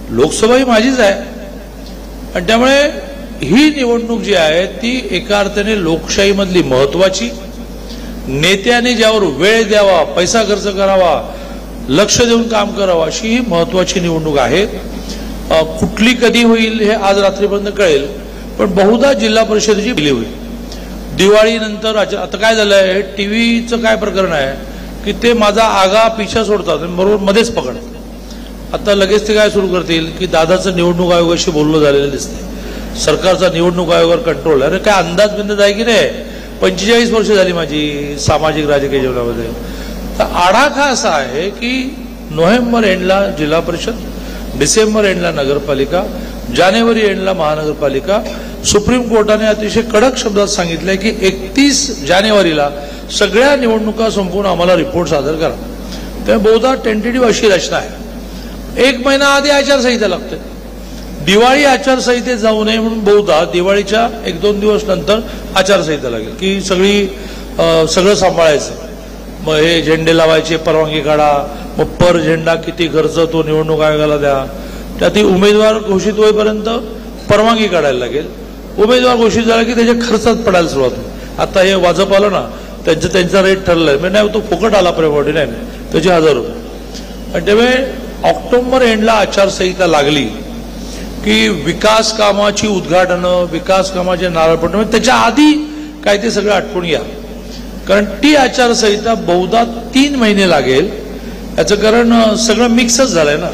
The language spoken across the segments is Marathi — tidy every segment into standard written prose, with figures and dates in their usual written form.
लोकसभा ही माझीच आहे आणि त्यामुळे ही निवडणूक जी आहे ती एका अर्थाने लोकशाहीमधली महत्वाची, नेत्याने ज्यावर वेळ द्यावा, पैसा खर्च करावा, लक्ष देऊन काम करावं अशी ही महत्वाची निवडणूक आहे। कुठली कधी होईल हे आज रात्रीपर्यंत कळेल, पण बहुधा जिल्हा परिषदेची दिली होईल दिवाळीनंतर। आता काय झालंय, टीव्हीचं काय प्रकरण आहे की ते माझा आगा पिछा सोडतात बरोबर मध्येच पकडतात। आता लगेच ते काय सुरू करतील की दादाचं निवडणूक आयोगाशी बोलणं झालेलं दिसतंय, सरकारचा निवडणूक आयोगावर कंट्रोल आहे। अरे काय अंदाज बिंदाज आहे की नाही, 45 वर्ष झाली माझी सामाजिक राजकीय जीवनामध्ये। तर आडाखा असा आहे की नोव्हेंबर एंडला जिल्हा परिषद, डिसेंबर एंडला नगरपालिका, जानेवारी एंडला महानगरपालिका। सुप्रीम कोर्टाने अतिशय कडक शब्दात सांगितलंय की 31 जानेवारीला सगळ्या निवडणुका संपवून आम्हाला रिपोर्ट सादर करा। त्यामुळे बहुधा टेंटेटिव्ह अशी रचना आहे। 1 महिना आधी आचारसंहिता लागते, दिवाळी आचारसंहितेत जाऊ नये म्हणून बहुधा दिवाळीच्या 1-2 दिवस नंतर आचारसंहिता लागेल की सगळं सांभाळायचं। मग हे झेंडे लावायचे परवानगी काढा, मग पर झेंडा किती खर्च तो निवडणूक आयोगाला द्या, त्यात उमेदवार घोषित होईपर्यंत परवानगी काढायला लागेल। उमेदवार घोषित झाला की त्याच्या खर्चात पडायला सुरुवात होईल। आता हे वाजप आलं ना, त्यांचा रेट ठरलाय, म्हणजे नाही तो फुकट आला प्रेमवाडी नाही, त्याचे 1000 रुपये। आणि त्यामुळे ऑक्टोबर एंडला आचारसंहिता लागली की विकास कामाची उद्घाटनं, विकास कामाचे नारळ पडणं, त्याच्या आधी काय ते सगळं आटपून या, कारण ती आचारसंहिता बहुधा 3 महिने लागेल। याचं कारण सगळं मिक्सच झालंय ना,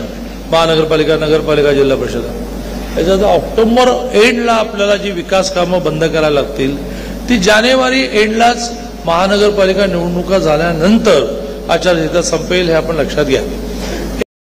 महानगरपालिका, नगरपालिका, जिल्हा परिषद। याच्यात ऑक्टोबर एंडला आपल्याला जी विकास कामं बंद करायला लागतील ती जानेवारी एंडलाच महानगरपालिका निवडणुका झाल्यानंतर आचारसंहिता संपेल, हे आपण लक्षात घ्या।